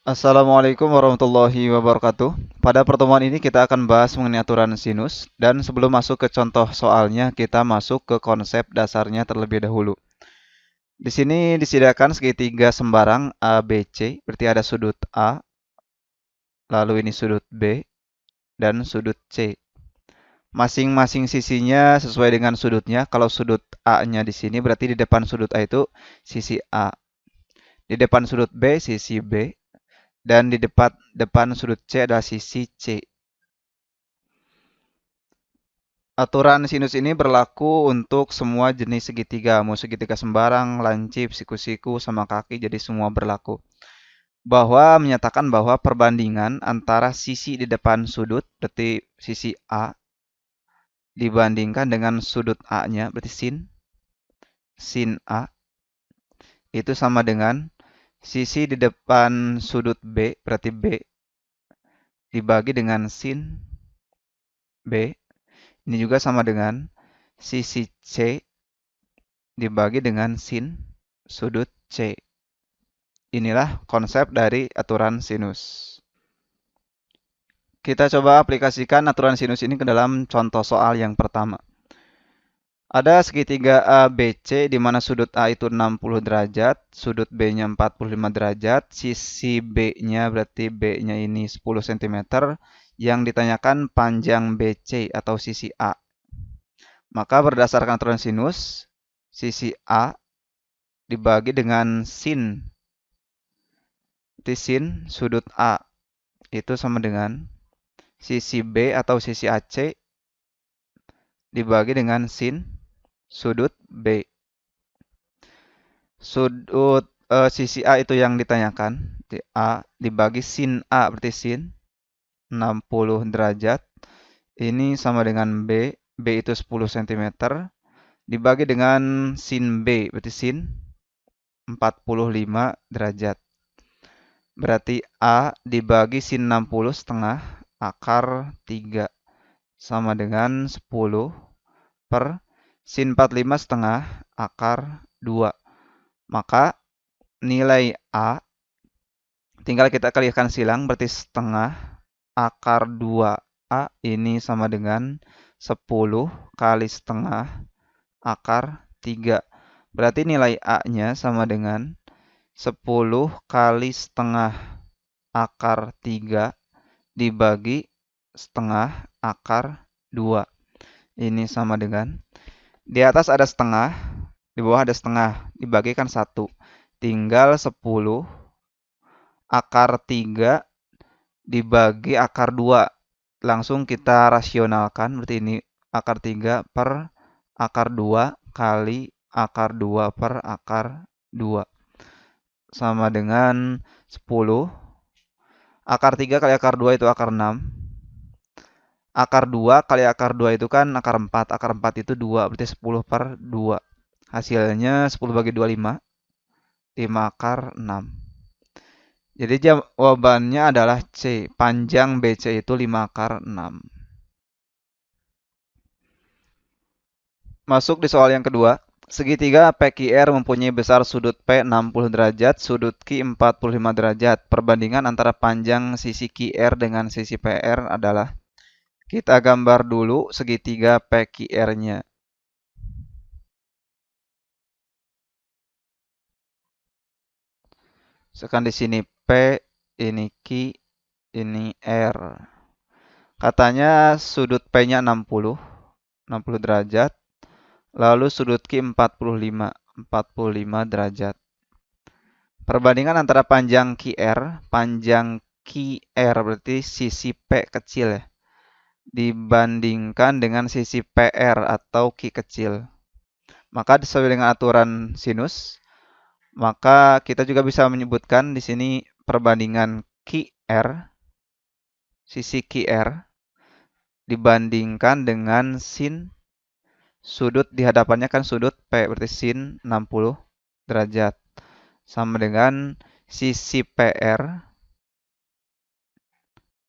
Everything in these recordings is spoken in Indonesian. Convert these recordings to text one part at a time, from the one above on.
Assalamualaikum warahmatullahi wabarakatuh. Pada pertemuan ini kita akan bahas mengenai aturan sinus dan sebelum masuk ke contoh soalnya kita masuk ke konsep dasarnya terlebih dahulu. Di sini disediakan segitiga sembarang ABC, berarti ada sudut A, lalu ini sudut B dan sudut C. Masing-masing sisinya sesuai dengan sudutnya. Kalau sudut A-nya di sini berarti di depan sudut A itu sisi A. Di depan sudut B sisi B dan di depan sudut C adalah sisi C. Aturan sinus ini berlaku untuk semua jenis segitiga, mau segitiga sembarang, lancip, siku-siku, sama kaki, jadi semua berlaku. Bahwa menyatakan bahwa perbandingan antara sisi di depan sudut, berarti sisi A, dibandingkan dengan sudut A-nya, berarti sin A, itu sama dengan sisi di depan sudut B, berarti B, dibagi dengan sin B, ini juga sama dengan sisi C dibagi dengan sin sudut C. Inilah konsep dari aturan sinus. Kita coba aplikasikan aturan sinus ini ke dalam contoh soal yang pertama. Ada segitiga ABC di mana sudut A itu 60 derajat, sudut B-nya 45 derajat, sisi B-nya berarti B-nya ini 10 cm, yang ditanyakan panjang BC atau sisi A. Maka berdasarkan aturan sinus, sisi A dibagi dengan sin sudut A itu sama dengan sisi B atau sisi AC dibagi dengan sin sudut B. Sisi A itu yang ditanyakan. A dibagi sin A berarti sin 60 derajat. Ini sama dengan B. B itu 10 cm. Dibagi dengan sin B berarti sin 45 derajat. Berarti A dibagi sin 60 setengah akar 3 sama dengan 10 per sin 45 setengah akar 2. Maka nilai A tinggal kita kalikan silang berarti setengah akar 2A ini sama dengan 10 kali setengah akar 3. Berarti nilai A-nya sama dengan 10 kali setengah akar 3 dibagi setengah akar 2. Ini sama dengan, di atas ada setengah, di bawah ada setengah, dibagikan 1. Tinggal 10 akar 3 dibagi akar 2. Langsung kita rasionalkan, berarti ini akar 3 per akar 2 kali akar 2 per akar 2. Sama dengan 10. Akar 3 kali akar 2 itu akar 6. Akar 2 kali akar 2 itu kan akar 4. Akar 4 itu 2, berarti 10 per 2. Hasilnya 10 bagi 2, 5. 5 akar 6. Jadi jawabannya adalah C. Panjang BC itu 5 akar 6. Masuk di soal yang kedua. Segitiga PQR mempunyai besar sudut P 60 derajat, sudut Q 45 derajat. Perbandingan antara panjang sisi QR dengan sisi PR adalah, kita gambar dulu segitiga PQR-nya. Sekarang di sini P, ini Q, ini R. Katanya sudut P-nya 60 derajat. Lalu sudut Q 45 derajat. Perbandingan antara panjang QR berarti sisi P kecil ya, dibandingkan dengan sisi PR atau Q kecil. Maka sesuai dengan aturan sinus, maka kita juga bisa menyebutkan di sini perbandingan QR, sisi QR dibandingkan dengan sin sudut di hadapannya kan sudut P, berarti sin 60 derajat. Sama dengan sisi PR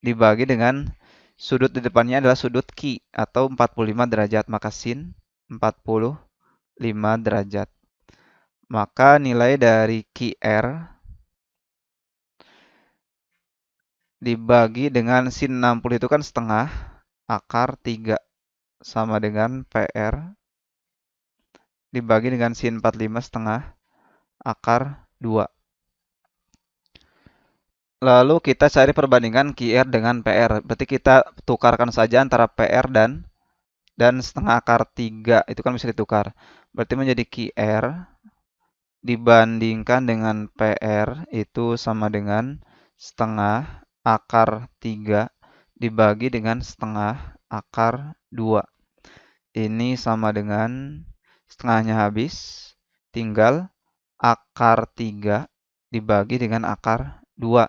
dibagi dengan sudut di depannya adalah sudut Q atau 45 derajat. Maka sin 45 derajat. Maka nilai dari QR dibagi dengan sin 60 itu kan setengah, akar 3 sama dengan PR dibagi dengan sin 45 setengah, akar 2. Lalu kita cari perbandingan QR dengan PR. Berarti kita tukarkan saja antara PR dan setengah akar 3. Itu kan bisa ditukar. Berarti menjadi QR dibandingkan dengan PR itu sama dengan setengah akar 3 dibagi dengan setengah akar 2. Ini sama dengan setengahnya habis, tinggal akar 3 dibagi dengan akar 2.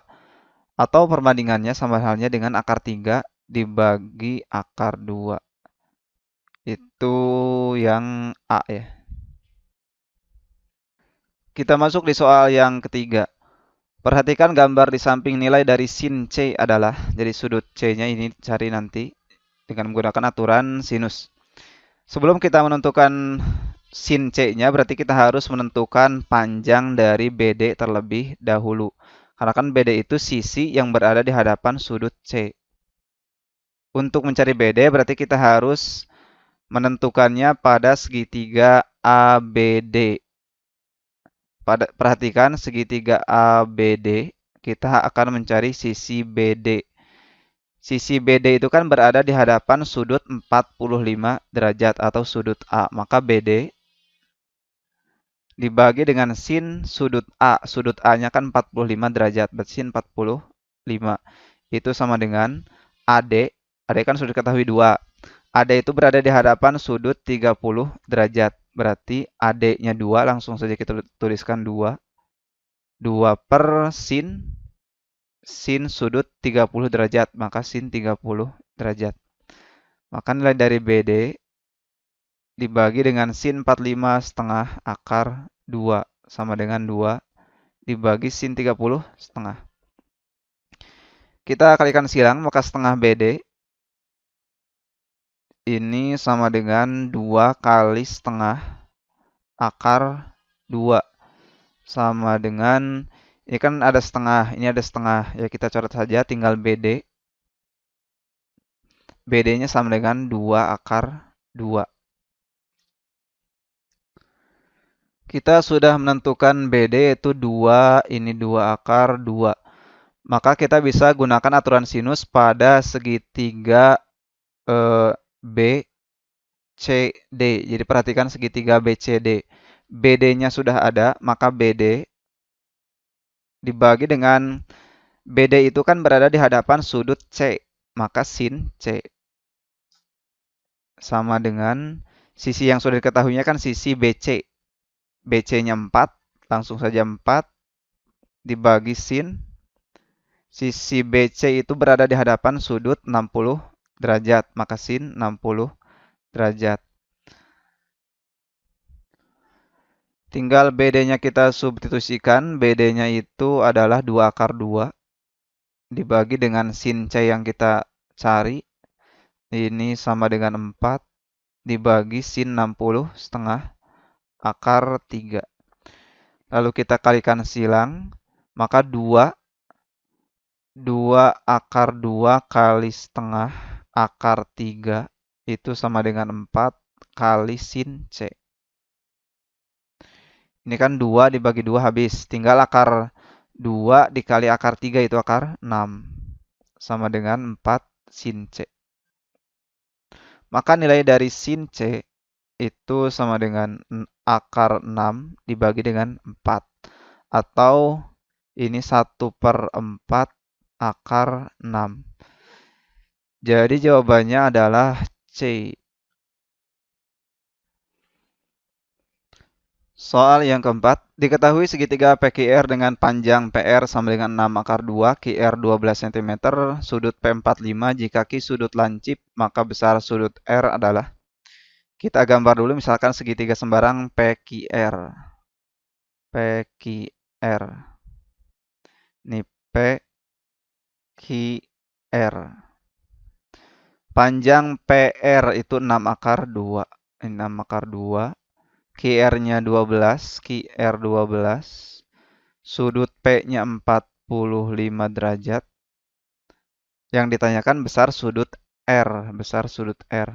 Atau perbandingannya sama halnya dengan akar 3 dibagi akar 2. Itu yang A ya. Kita masuk di soal yang ketiga. Perhatikan gambar di samping nilai dari sin C adalah, jadi sudut C-nya ini cari nanti dengan menggunakan aturan sinus. Sebelum kita menentukan sin C-nya, berarti kita harus menentukan panjang dari BD terlebih dahulu. Karena kan BD itu sisi yang berada di hadapan sudut C. Untuk mencari BD, berarti kita harus menentukannya pada segitiga ABD. Perhatikan segitiga ABD, kita akan mencari sisi BD. Sisi BD itu kan berada di hadapan sudut 45 derajat atau sudut A. Maka BD dibagi dengan sin sudut A. Sudut A-nya kan 45 derajat. Berarti sin 45. Itu sama dengan AD. AD kan sudah diketahui 2. AD itu berada di hadapan sudut 30 derajat. Berarti AD-nya 2, langsung saja kita tuliskan 2. 2 per sin sudut 30 derajat. Maka sin 30 derajat. Maka nilai dari BD dibagi dengan sin 45 setengah akar 2. Sama dengan 2 dibagi sin 30 setengah. Kita kalikan silang, maka setengah BD ini sama dengan 2 kali setengah akar 2. Sama dengan, ini kan ada setengah, ini ada setengah. Ya kita coret saja, tinggal BD. BD-nya sama dengan 2 akar 2. Kita sudah menentukan BD yaitu 2, ini 2 akar 2. Maka kita bisa gunakan aturan sinus pada segitiga BCD. Jadi perhatikan segitiga BCD. BD-nya sudah ada, maka BD dibagi dengan BD itu kan berada di hadapan sudut C. Maka sin C sama dengan sisi yang sudah diketahuinya kan sisi BC. BC-nya 4, langsung saja 4 dibagi sin. Sisi BC itu berada di hadapan sudut 60 derajat, maka sin 60 derajat. Tinggal BD-nya kita substitusikan, BD-nya itu adalah 2 akar 2 dibagi dengan sin C yang kita cari. Ini sama dengan 4 dibagi sin 60 setengah akar 3. Lalu kita kalikan silang, maka 2 akar 2 kali setengah akar 3 itu sama dengan 4 kali sin C. Ini kan 2 dibagi 2 habis. Tinggal akar 2 dikali akar 3 itu akar 6. Sama dengan 4 sin C. Maka nilai dari sin C itu sama dengan akar 6 dibagi dengan 4. Atau ini 1/4 akar 6. Jadi jawabannya adalah C. Soal yang keempat, diketahui segitiga PQR dengan panjang PR sama dengan 6 akar 2, QR 12 cm, sudut P45, jika Q sudut lancip, maka besar sudut R adalah. Kita gambar dulu misalkan segitiga sembarang PQR. PQR. Ini PQR. Panjang PR itu 6 akar 2. Ini 6 akar 2. QR-nya 12, QR 12. Sudut P-nya 45 derajat. Yang ditanyakan besar sudut R, besar sudut R.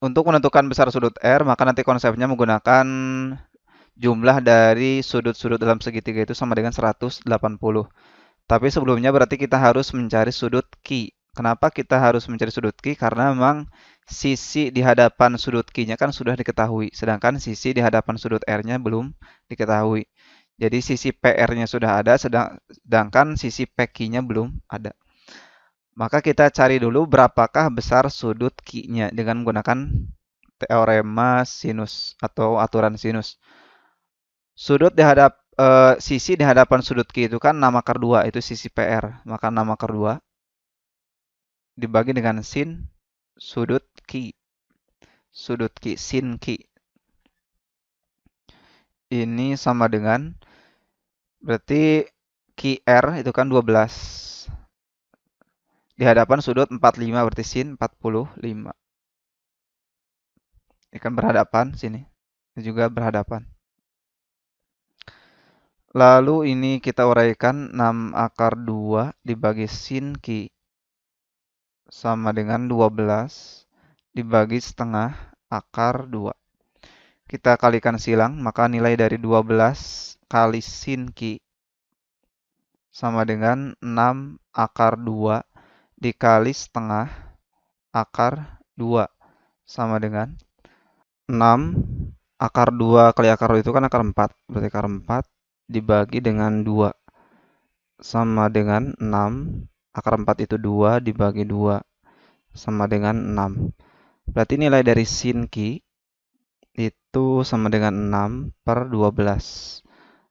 Untuk menentukan besar sudut R, maka nanti konsepnya menggunakan jumlah dari sudut-sudut dalam segitiga itu sama dengan 180. Tapi sebelumnya berarti kita harus mencari sudut Q. Kenapa kita harus mencari sudut Q? Karena memang sisi di hadapan sudut Q-nya kan sudah diketahui, sedangkan sisi di hadapan sudut R-nya belum diketahui. Jadi sisi PR-nya sudah ada, sedangkan sisi PQ-nya belum ada. Maka kita cari dulu berapakah besar sudut Q-nya dengan menggunakan teorema sinus atau aturan sinus. Sisi di hadapan sudut Q itu kan 6 akar 2, itu sisi PR. Maka 6 akar 2 dibagi dengan sin sudut Q. Sudut Q, sin Q. Ini sama dengan, berarti QR itu kan 12. Di hadapan sudut 45, berarti sin 45. Ini kan berhadapan sini. Ini juga berhadapan. Lalu ini kita uraikan 6 akar 2 dibagi sin Q sama dengan 12 dibagi setengah akar 2. Kita kalikan silang, maka nilai dari 12 kali sin Q sama dengan 6 akar 2 dikali setengah akar 2 sama dengan 6 akar 2 kali akar 2 itu kan akar 4. Berarti akar 4 dibagi dengan 2 sama dengan 6. Akar 4 itu 2 dibagi 2 sama dengan 6. Berarti nilai dari sin Q itu sama dengan 6 per 12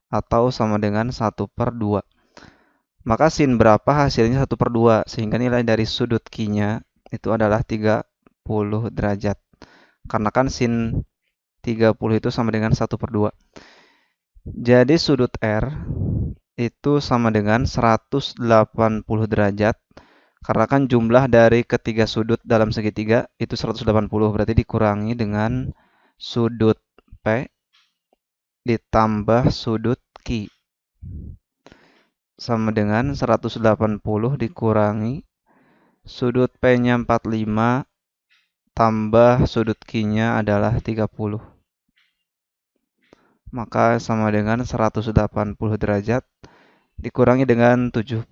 atau sama dengan 1 per 2. Maka sin berapa hasilnya 1 per 2, sehingga nilai dari sudut Q-nya itu adalah 30 derajat. Karena kan sin 30 itu sama dengan 1 per 2. Jadi sudut R itu sama dengan 180 derajat. Karena kan jumlah dari ketiga sudut dalam segitiga itu 180. Berarti dikurangi dengan sudut P ditambah sudut Q. Sama dengan 180 dikurangi sudut P-nya 45 tambah sudut Q-nya adalah 30. Maka sama dengan 180 derajat dikurangi dengan 75.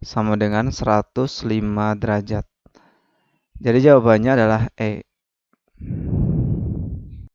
Sama dengan 105 derajat. Jadi jawabannya adalah E.